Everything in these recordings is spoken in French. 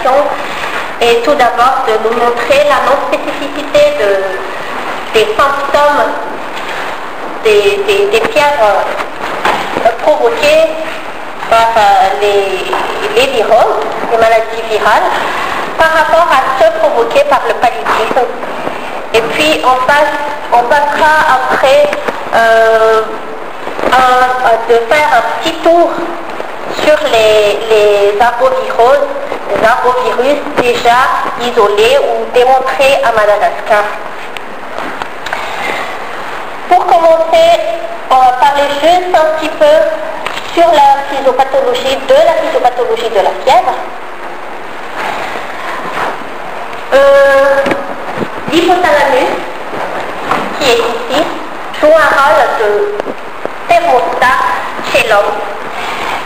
présentation est tout d'abord de nous montrer la non-spécificité des symptômes des fièvres provoquées par les viroses, les maladies virales, par rapport à ceux provoqués par le paludisme. Et puis on passera après de faire un petit tour sur les arboviroses, les arbovirus déjà isolés ou démontrés à Madagascar. Pour commencer, on va parler juste un petit peu sur la physiopathologie de la fièvre. L'hypothalamus, qui est ici, joue un rôle de thermostat chez l'homme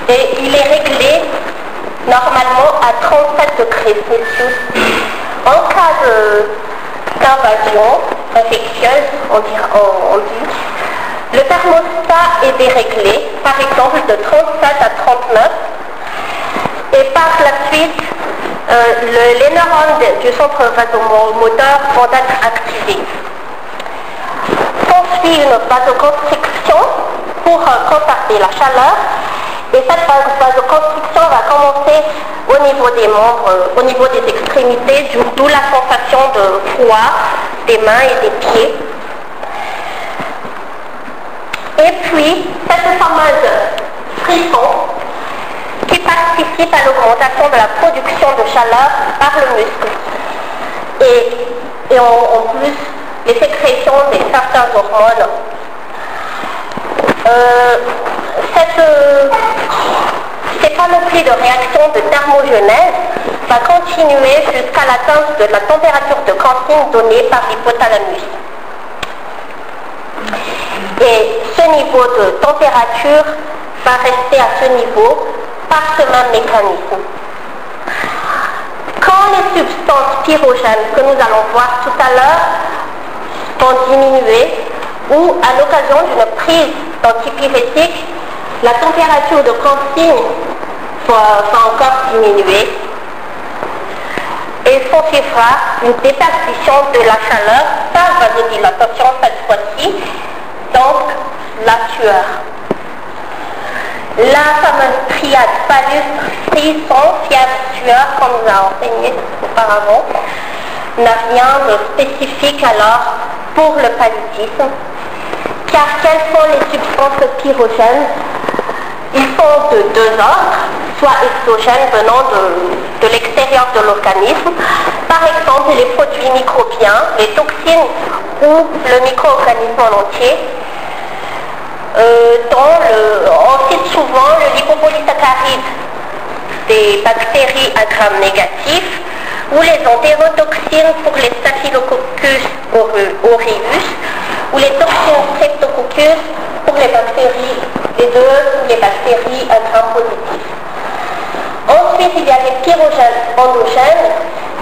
et il est réglé normalement à 37 degrés Celsius. En cas d'invasion infectieuse, on dit, le thermostat est déréglé, par exemple de 37 à 39, et par la suite, les neurones du centre vasomoteur vont être activés. S'ensuit une vasoconstriction pour conserver la chaleur, et cette vasoconstriction va commencer au niveau des membres, au niveau des extrémités, d'où la sensation de froid des mains et des pieds. Et puis, cette fameuse frisson qui participe à l'augmentation de la production de chaleur par le muscle. Et en plus, les sécrétions de certaines hormones. Cette panoplie de réactions de thermogenèse va continuer jusqu'à l'atteinte de la température de consigne donnée par l'hypothalamus. Et ce niveau de température va rester à ce niveau par ce même mécanisme. Quand les substances pyrogènes que nous allons voir tout à l'heure vont diminuer, ou à l'occasion d'une prise d'antipyrétique, la température de consigne va encore diminuer et s'ensuivra une déperdition de la chaleur par vasodilatation cette fois-ci, donc la sueur. La fameuse triade palustre, frisson, fièvre, sueur, comme nous a enseigné auparavant, n'a rien de spécifique alors pour le paludisme, car quelles sont les substances pyrogènes? Ils sont de deux ordres, soit exogènes venant de l'extérieur de l'organisme, par exemple les produits microbiens, les toxines ou le micro-organisme en entier, on cite souvent le lipopolysaccharide des bactéries à gram négatif ou les entérotoxines pour les Staphylococcus aureus ou les toxines Streptococcus pour les bactéries, les deux ou les bactéries à gram positif. Ensuite, il y a les pyrogènes endogènes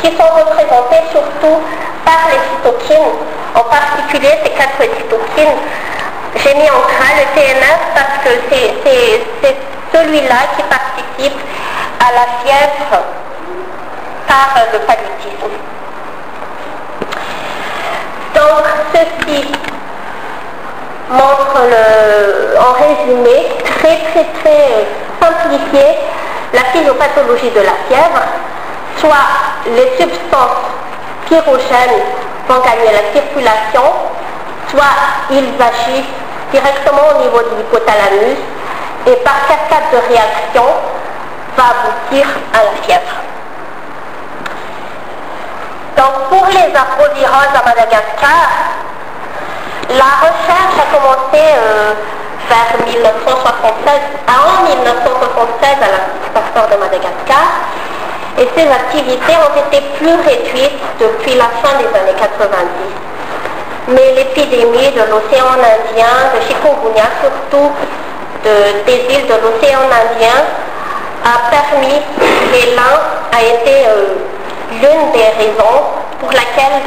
qui sont représentés surtout par les cytokines, en particulier ces 4 cytokines. J'ai mis en gras le TNF parce que c'est celui-là qui participe à la fièvre par le paludisme. Donc, ceci montre en résumé, très simplifié, la physiopathologie de la fièvre, soit les substances pyrogènes vont gagner la circulation, soit ils agissent directement au niveau de l'hypothalamus et par cascade de réaction va aboutir à la fièvre. Donc pour les arboviroses à Madagascar, la recherche a commencé vers 1976, en 1976 à l'Institut Pasteur de Madagascar, et ces activités ont été plus réduites depuis la fin des années 90. Mais l'épidémie de l'océan Indien, de chikungunya surtout, des îles de l'océan Indien, a permis, et l'un a été l'une des raisons pour laquelle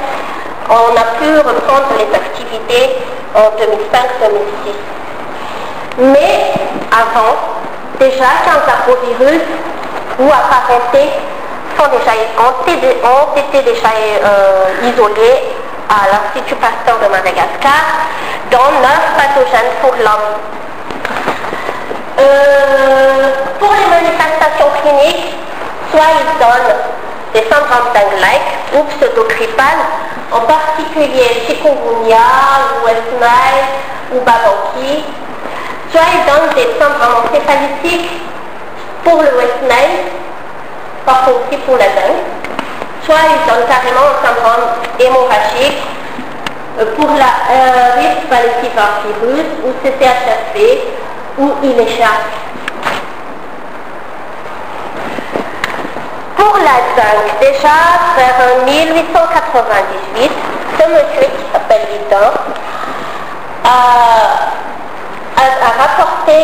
on a pu reprendre les activités en 2005-2006. Mais avant, déjà 15 arbovirus ou apparentés ont été déjà isolés à l'Institut Pasteur de Madagascar, dont 9 pathogènes pour l'homme. Pour les manifestations cliniques, soit ils donnent des syndromes dengue-like ou pseudo-grippales, en particulier chikungunya, ou West Nile ou Babanki. Soit ils donnent des syndromes encéphalitiques pour le West Nile, parfois aussi pour la dengue. Soit ils donnent carrément un syndrome hémorragique pour la Rift Valley virus ou CCHFV ou INECHA. Pour la dengue, déjà vers 1898, ce monsieur qui s'appelle Lidin a rapporté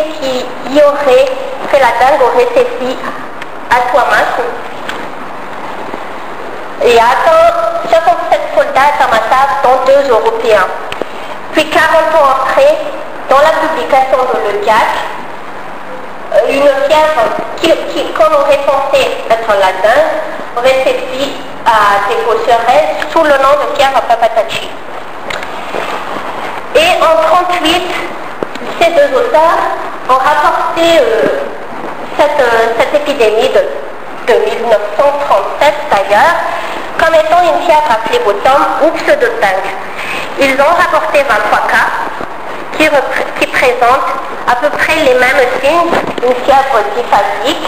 que la dengue aurait sévi à Tuamassu. Il y a 67 soldats à Tamatave, dont 2 Européens. Puis 40 ans après, dans la publication de Le GAC, une fièvre qu'on aurait pensé être la dengue aurait sévi à Téco-Serres sous le nom de fièvre Papatachi. Et en 1938, ces 2 auteurs ont rapporté cette épidémie de 1937 d'ailleurs comme étant une fièvre à phlébotome ou pseudo-dengue. Ils ont rapporté 23 cas qui présentent à peu près les mêmes signes, une fièvre diphasique,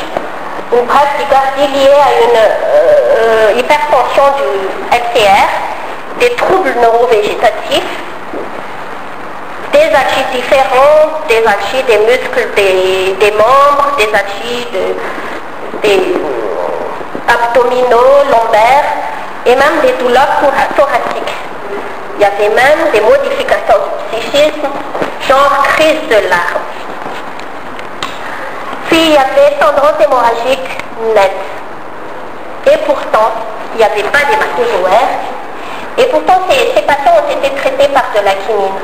une bradycardie liée à une hypertension du LCR, des troubles neurovégétatifs, des algies différentes, des algies des muscles des membres, des algies des abdominaux, lombaires, et même des douleurs thoraciques. Il y avait même des modifications du psychisme, genre crise de larmes. Puis il y avait tendance hémorragique nette. Et pourtant, il n'y avait pas d'hématogène. Et pourtant, ces patients ont été traités par de la quinine.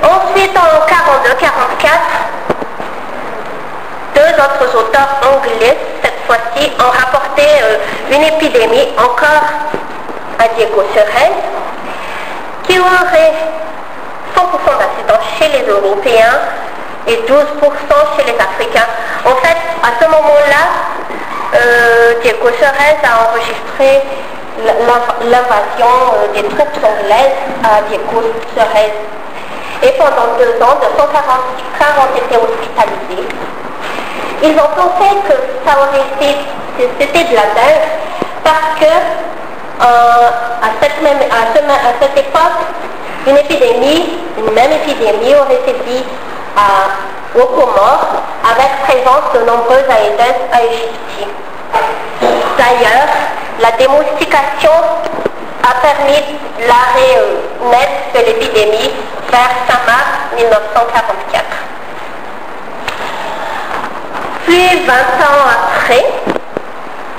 Ensuite, en 42-44, 2 autres auteurs anglais, cette fois-ci, ont rapporté une épidémie encore à Diego-Serres, qui aurait 100% d'incidence chez les Européens et 12% chez les Africains. En fait, à ce moment-là, Diego-Serres a enregistré l'invasion des troupes anglaises à Diego-Serres. Et pendant 2 ans, 240 cas ont été hospitalisés. Ils ont pensé que c'était de la dengue parce que à cette époque, une même épidémie aurait sévi aux Comores avec présence de nombreux Aedes aegypti. D'ailleurs, la démoustication a permis l'arrêt net de l'épidémie vers fin mars 1944. Puis 20 ans après,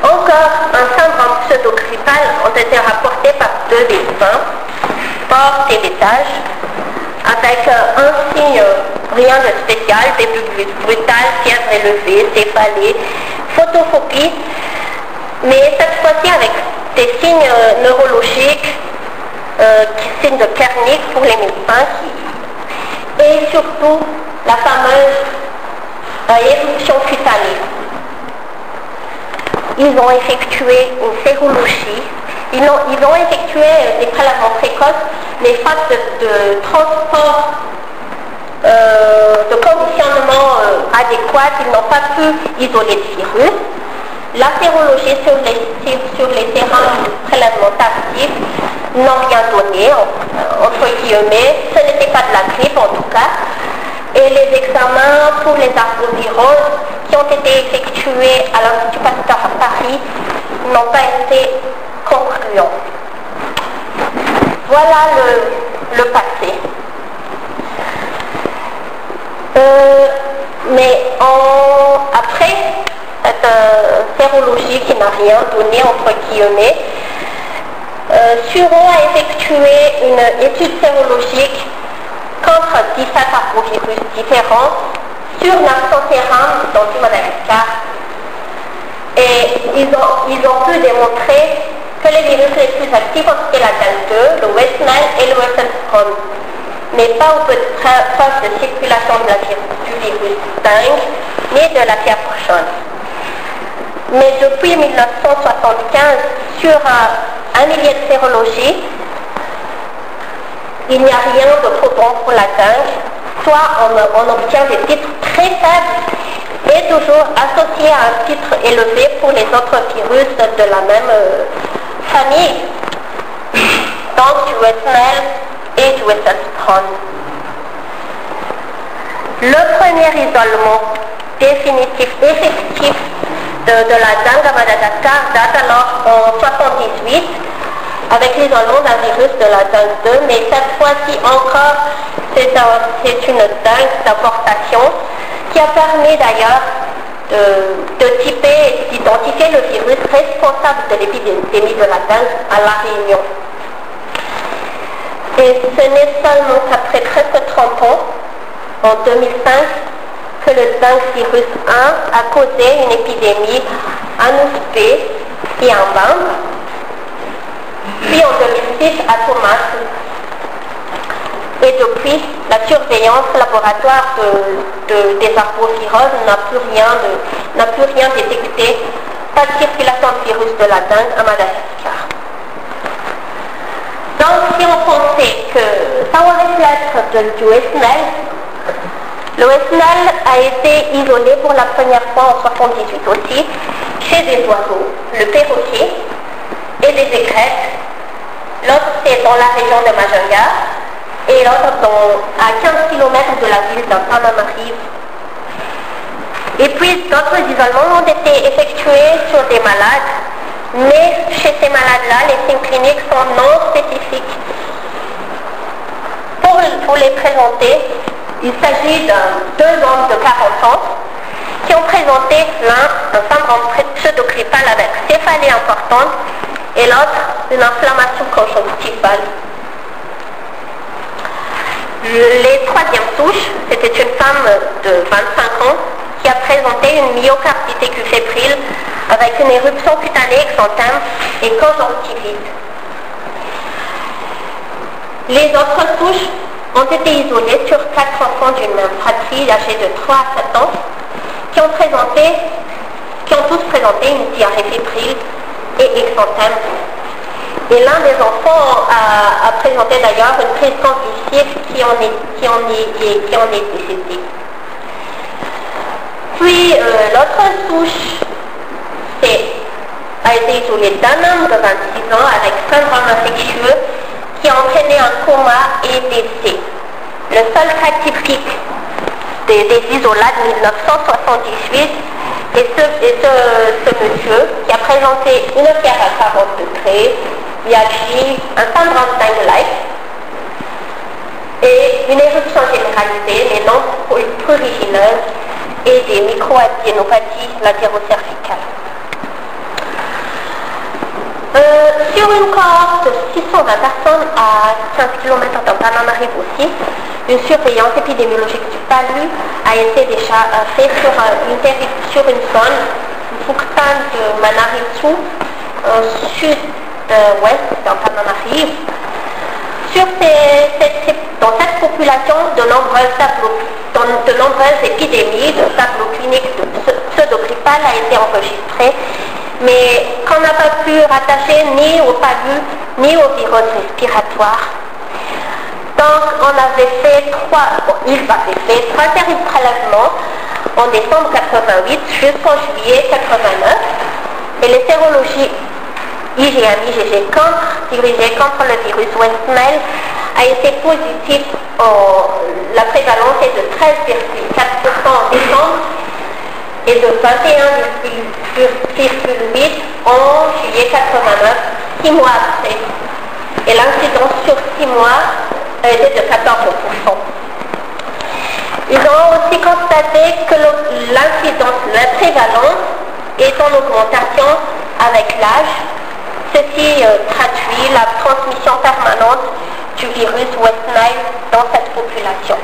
encore un syndrome pseudo-grippal ont été rapportés par 2 médecins, porte et laitage, avec un signe rien de spécial, début brutal, fièvre élevée, céphalée, photophobie, mais cette fois-ci avec des signes neurologiques, signes de Kernick pour les médecins, et surtout la fameuse éruption cutanée. Ils ont effectué une sérologie, ils ont effectué des prélèvements précoces, mais faute de transport, de conditionnement adéquat, ils n'ont pas pu isoler le virus. La sérologie sur les terrains de prélèvement tardif n'ont rien donné, entre guillemets, ce n'était pas de la grippe en tout cas. Et les examens pour les arboviroses qui ont été effectués à l'Institut Pasteur à Paris n'ont pas été concluants. Voilà le passé. Mais après cette sérologie qui n'a rien donné, entre guillemets, Suro a effectué une étude sérologique contre 17 arbovirus différents sur l'Arctocerum dans du Madagascar. Et ils ont pu démontrer que les virus les plus actifs étaient la dengue 2, le West Nile et le Western Sprung, mais pas au peu de preuves de circulation du virus dengue ni de la fièvre jaune. Mais depuis 1975, sur un millier de sérologies, il n'y a rien de probant pour la dengue, soit on obtient des titres très faibles et toujours associés à un titre élevé pour les autres virus de la même famille, donc du West Nile et du Western Sprung. Le premier isolement définitif, effectif de la dengue à Madagascar date alors en 1978 avec l'isolement d'un virus de la dengue 2, mais cette fois-ci encore c'est une dengue d'importation qui a permis d'ailleurs de typer et d'identifier le virus responsable de l'épidémie de la dengue à La Réunion. Et ce n'est seulement qu'après presque 30 ans, en 2005, que le dengue virus 1 a causé une épidémie à Nouspé et en Bambe, puis en 2006 à Thomas. Et depuis, la surveillance laboratoire des arboviroses n'a plus rien détecté, pas de circulation de virus de la dengue à Madagascar. Donc si on pensait que ça aurait pu être du West Nile, le West Nile a été isolé pour la première fois en 1978 aussi, chez des oiseaux, le perroquet et les aigrettes. L'autre c'est dans la région de Majunga et l'autre à 15 km de la ville d'Antananarivo. Et puis d'autres isolements ont été effectués sur des malades, mais chez ces malades-là, les signes cliniques sont non spécifiques. Pour vous les présenter, il s'agit de deux hommes de 40 ans qui ont présenté l'un un syndrome pseudo-grippal avec céphalie importante et l'autre une inflammation conjonctivale. Les troisièmes souches, c'était une femme de 25 ans qui a présenté une myocardite aiguë fébrile avec une éruption cutanée, exanthème et conjonctivite. Les autres souches ont été isolées sur 4 enfants d'une même fratrie âgés de 3 à 7 ans qui ont tous présenté une diarrhée fébrile et exanthème. Et l'un des enfants a présenté d'ailleurs une crise convulsive qui en est décédé. Puis l'autre souche a été isolée d'un homme de 26 ans avec syndrome infectieux qui a entraîné un coma et décès. Le seul cas typique des isolats de 1978 est ce monsieur qui a présenté une fièvre à 40 degrés, myalgie, un syndrome d'Engelheit et une éruption généralisée mais non prurigineuse et des micro-adénopathies latérocervicales. Sur une cohorte de 620 personnes à 15 km d'Antananarivo aussi, une surveillance épidémiologique du palu a été déjà faite sur une zone, Fuktan de Manaritu, sud-ouest d'Antananarivo. Dans cette population, de nombreuses épidémies de tableaux cliniques de pseudo-grippal a été enregistrées, mais qu'on n'a pas pu rattacher ni au palu ni au virus respiratoire. Donc ils avaient fait 3 séries de prélèvements en décembre 88 jusqu'en juillet 89, et les sérologies IgM-IgG dirigées contre le virus West Nile a été positive. La prévalence est de 13,4% en décembre et de 21,8% en juillet 89, 6 mois après. Et l'incidence sur 6 mois était de 14%. Ils ont aussi constaté que l'incidence, la prévalence est en augmentation avec l'âge. Ceci traduit la transmission permanente du virus West Nile dans cette population.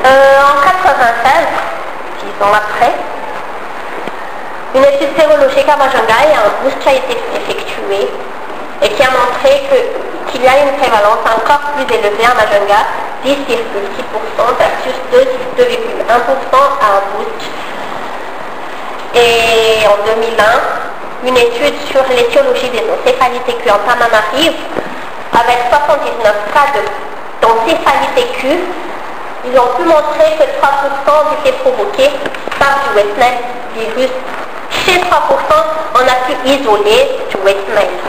En 96, 10 ans après, Une étude sérologique à Majunga et un boost qui a été effectué et qui a montré qu'il y a une prévalence encore plus élevée à Majunga, 10,6% versus 2,1% à boost. Et en 2001, une étude sur l'étiologie des encéphalite aiguë en Tananarive, avec 79 cas d'encéphalite aiguë, ils ont pu montrer que 3% étaient provoqués par du West Nile virus. Chez 3%, on a pu isoler du West Nile.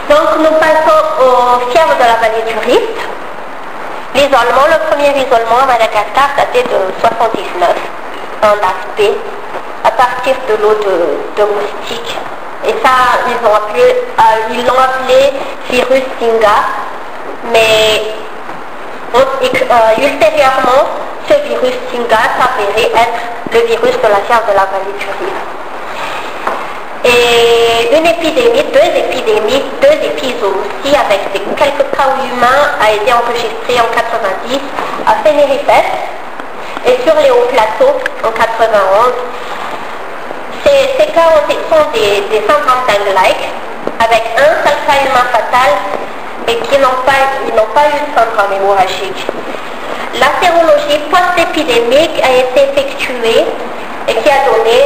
Donc nous passons aux fièvres de la vallée du Rift. L'isolement, le premier isolement à Madagascar datait de 79, en aspect, à partir de l'eau de moustique. Et ça, ils l'ont appelé virus Singa, mais ultérieurement, ce virus Singa s'avérait être le virus de la fièvre de la vallée du Rift. Et une épidémie, deux épisodes aussi, avec quelques cas humains, a été enregistré en 90 à Tenerife et sur les hauts plateaux en 91. Ces cas sont des syndromes d'Eng-like, avec un seul cas humain fatal et qui n'ont pas eu de syndrome hémorragique. La sérologie post-épidémique a été effectuée et qui a donné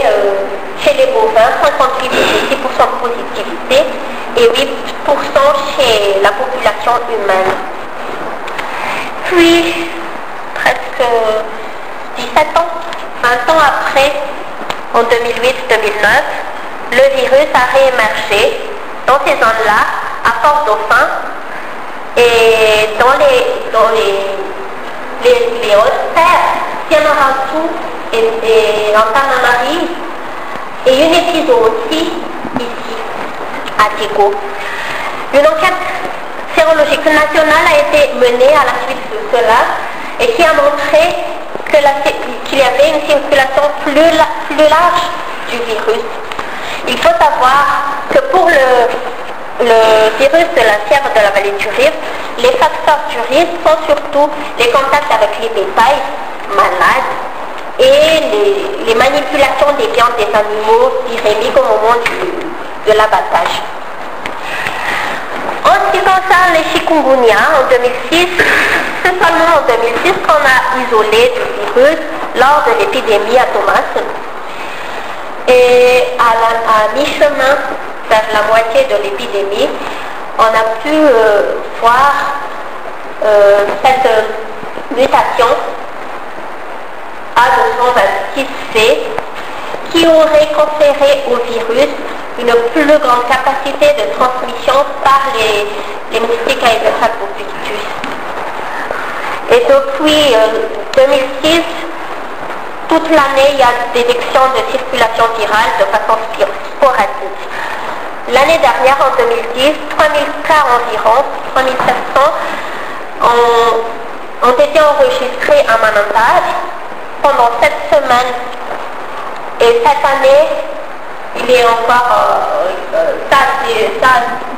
chez les bovins 58,6% de positivité et 8% chez la population humaine. Puis, presque 17 ans, 20 ans après, en 2008-2009, le virus a réémergé dans ces zones-là, à Fort-Dauphin, et dans les Hautes-Terres, Tiamarasou et Antananarive, et une épisode aussi ici, à Tigo. Une enquête sérologique nationale a été menée à la suite de cela et qui a montré qu'il y avait une circulation plus large du virus. Il faut savoir que pour le virus de la fièvre de la vallée du Rift, les facteurs du risque sont surtout les contacts avec les bétails malades et les manipulations des viandes des animaux irémiques au moment de l'abattage. En ce qui concerne les chikungunya, en 2006, c'est seulement en 2006 qu'on a isolé du virus lors de l'épidémie à Thomas. Et à mi-chemin vers la moitié de l'épidémie, on a pu voir cette mutation A226C qui aurait conféré au virus une plus grande capacité de transmission par les moustiques à Salpopictus. Et depuis 2006, toute l'année, il y a des détections de circulation virale de façon sporadique. L'année dernière, en 2010, 3000 cas environ, 3700, ont été enregistrés à Manantag pendant 7 semaines. Et cette année, il est encore, ça a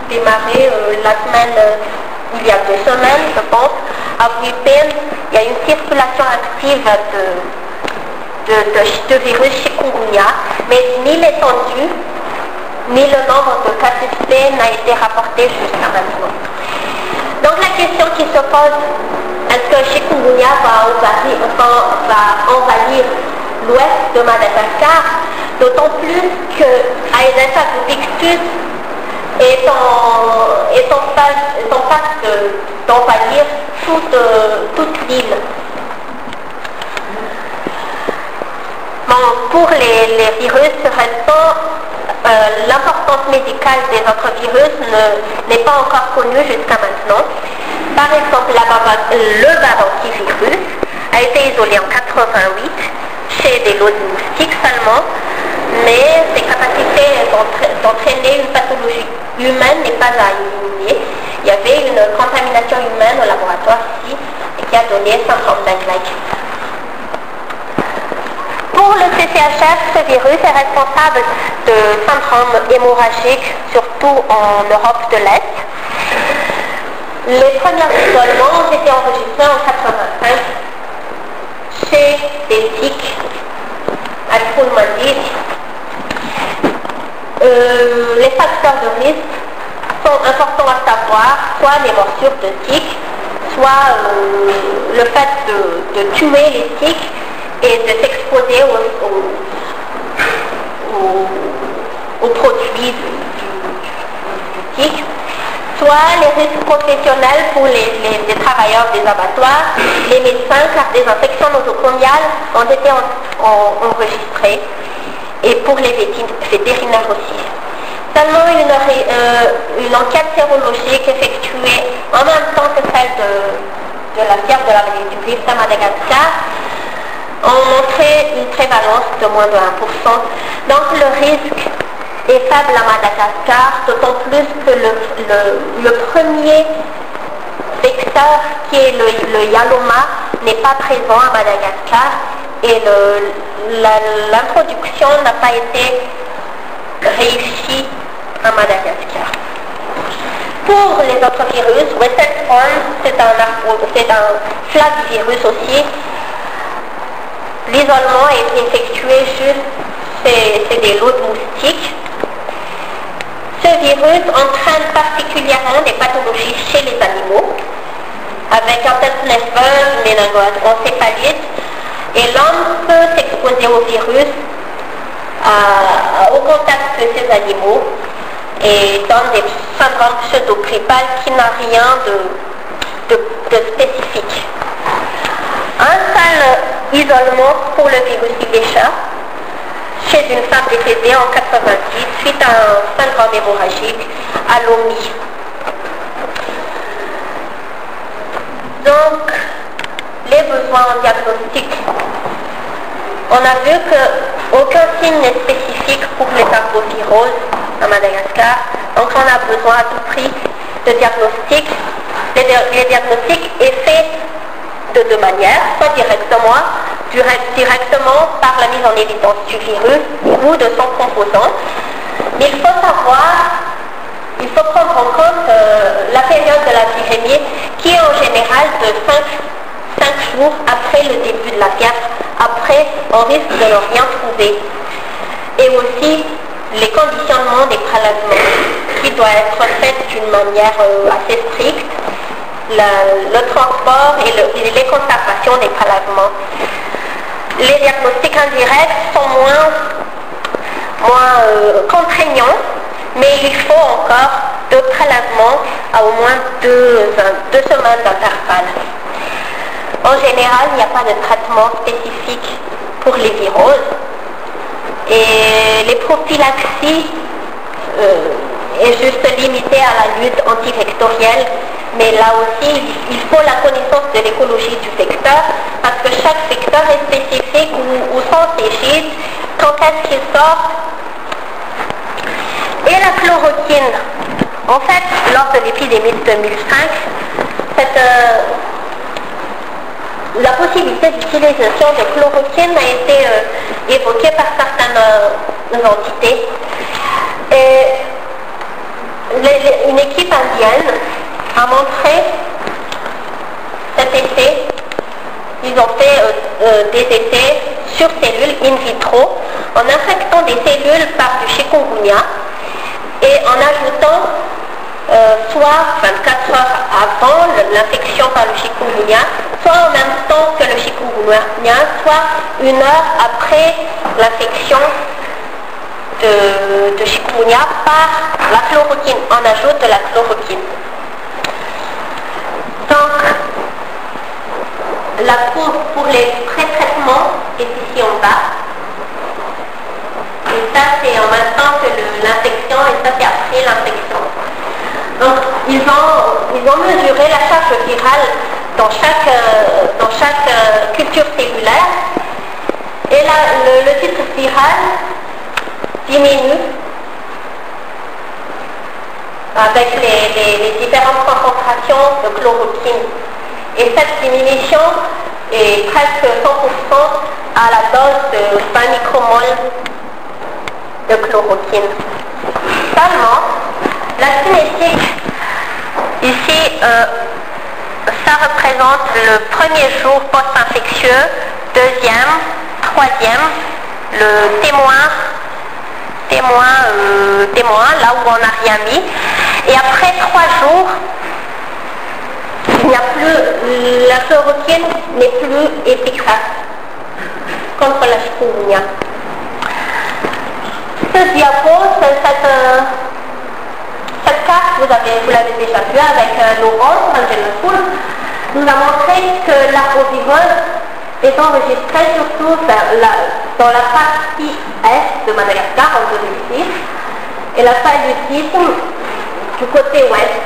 démarré la semaine, il y a 2 semaines, je pense, à Wuipem, il y a une circulation active de virus chikungunya, mais ni l'étendue, ni le nombre de cas suspects n'a été rapporté jusqu'à maintenant. Donc la question qui se pose, est-ce que chikungunya va envahir l'ouest de Madagascar, d'autant plus que Aedes albopictus est en phase d'envahir toute l'île. Bon, pour les virus restants, l'importance médicale des autres virus n'est pas encore connue jusqu'à maintenant. Par exemple, le babanquivirus a été isolé en 88 chez des lots de moustiques seulement, mais ses capacités d'entraîner une pathologie humaine n'est pas à éliminer. Il y avait une contamination humaine au laboratoire ici et qui a donné un syndrome d'Eng-like. Pour le CCHF, ce virus est responsable de syndromes hémorragiques, surtout en Europe de l'Est. Les premiers isolements ont été enregistrés en 85 chez les tiques à pulmonie. Les facteurs de risque sont importants à savoir, soit les morsures de tiques, soit le fait de tuer les tiques et de s'exposer aux produits du tic, soit les risques professionnels pour les travailleurs des abattoirs, les médecins, car des infections nosocomiales ont été enregistrées, et pour les vétérinaires aussi. Seulement une enquête sérologique effectuée en même temps que celle de la fièvre de la vallée du Rift à Madagascar ont montré une prévalence de moins de 1%. Donc le risque est faible à Madagascar, d'autant plus que le premier vecteur qui est le Yaloma n'est pas présent à Madagascar et l'introduction n'a pas été réussie à Madagascar. Pour les autres virus, Western c'est un flavivirus aussi. L'isolement est effectué juste, c'est des lots de moustiques. Ce virus entraîne particulièrement des pathologies chez les animaux, avec un test nerveux, une méningoencéphalite, et l'homme peut s'exposer au virus au contact de ces animaux et donne des syndromes pseudo-grippales qui n'a rien de spécifique. Un seul isolement pour le virus Ibécha chez une femme décédée en 90 suite à un syndrome hémorragique à l'OMI. Donc, les besoins en diagnostic. On a vu qu'aucun signe n'est spécifique pour les arboviroses à Madagascar, donc on a besoin à tout prix de diagnostic. Les diagnostics est fait de deux manières, soit directement par la mise en évidence du virus ou de son composant. Mais il faut prendre en compte la période de la viremie qui est en général de 5 jours après le début de la fièvre. Après, on risque de ne rien trouver. Et aussi les conditionnements des prélèvements qui doivent être faits d'une manière assez stricte. Le transport et les conservations des prélèvements. Les diagnostics indirects sont moins contraignants, mais il faut encore 2 prélèvements à au moins 2 semaines d'intervalle. En général, il n'y a pas de traitement spécifique pour les viroses et les prophylaxies est juste limitée à la lutte antivectorielle. Mais là aussi, il faut la connaissance de l'écologie du vecteur, parce que chaque vecteur est spécifique, où sont ses gîtes, quand est-ce qu'il sort. Et la chloroquine. En fait, lors de l'épidémie de 2005, la possibilité d'utilisation de chloroquine a été évoquée par certaines entités. Et une équipe indienne a montré cet effet. Ils ont fait des essais sur cellules in vitro en infectant des cellules par du chikungunya et en ajoutant soit 24 heures avant l'infection par le chikungunya, soit en même temps que le chikungunya, soit 1 heure après l'infection de chikungunya par la chloroquine. On ajoute de la chloroquine. Donc, la courbe pour les pré-traitements est ici en bas. Et ça, c'est en même temps que l'infection, et ça, c'est après l'infection. Donc, ils ont mesuré la charge virale dans chaque culture cellulaire. Et là, le titre viral diminue avec les différentes concentrations de chloroquine. Et cette diminution est presque 100% à la dose de 20 micromoles de chloroquine. Seulement, la cinétique, ici, ça représente le premier jour post-infectieux Deuxième, troisième, le témoin, là où on n'a rien mis. Et après 3 jours, il n'y a plus, la chloroquine n'est plus efficace contre la chikungunya. Ce diapo, cette carte, vous l'avez déjà vue avec Laurent, Angela Poul, nous a montré que l'arbovirose est enregistrée surtout dans la partie est de Madagascar en 2006 et la paludisme du côté ouest.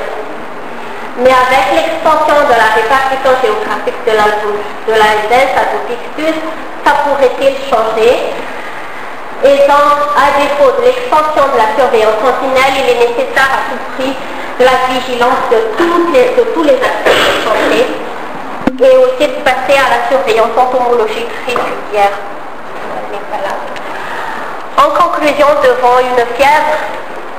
Mais avec l'extension de la répartition géographique de l'Aedes albopictus, ça pourrait-il changer? Et donc, à défaut de l'extension de la surveillance sentinelle, il est nécessaire à tout prix de la vigilance de tous les acteurs de santé et aussi de passer à la surveillance entomologique régulière. En conclusion, devant une fièvre,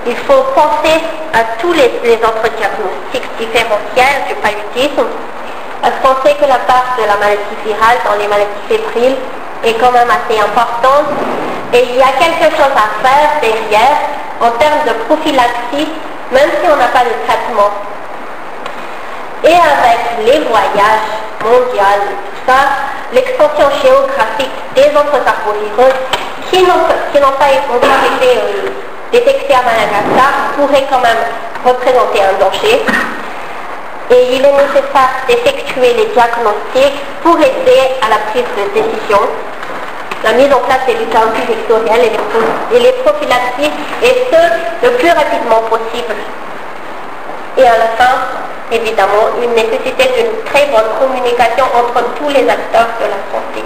il faut penser à tous les autres diagnostics différentiels du paludisme, parce qu'on sait que la part de la maladie virale dans les maladies fébriles est quand même assez importante, et il y a quelque chose à faire derrière en termes de prophylaxie, même si on n'a pas de traitement. Et avec les voyages mondiaux et tout ça, l'extension géographique des autres arboviroses qui n'ont pas été détectés à Madagascar pourrait quand même représenter un danger. Et il est nécessaire d'effectuer les diagnostics pour aider à la prise de décision, la mise en place des luttes antivectorielles et les prophylaxies, et ce, le plus rapidement possible. Et à la fin, évidemment, une nécessité d'une très bonne communication entre tous les acteurs de la santé.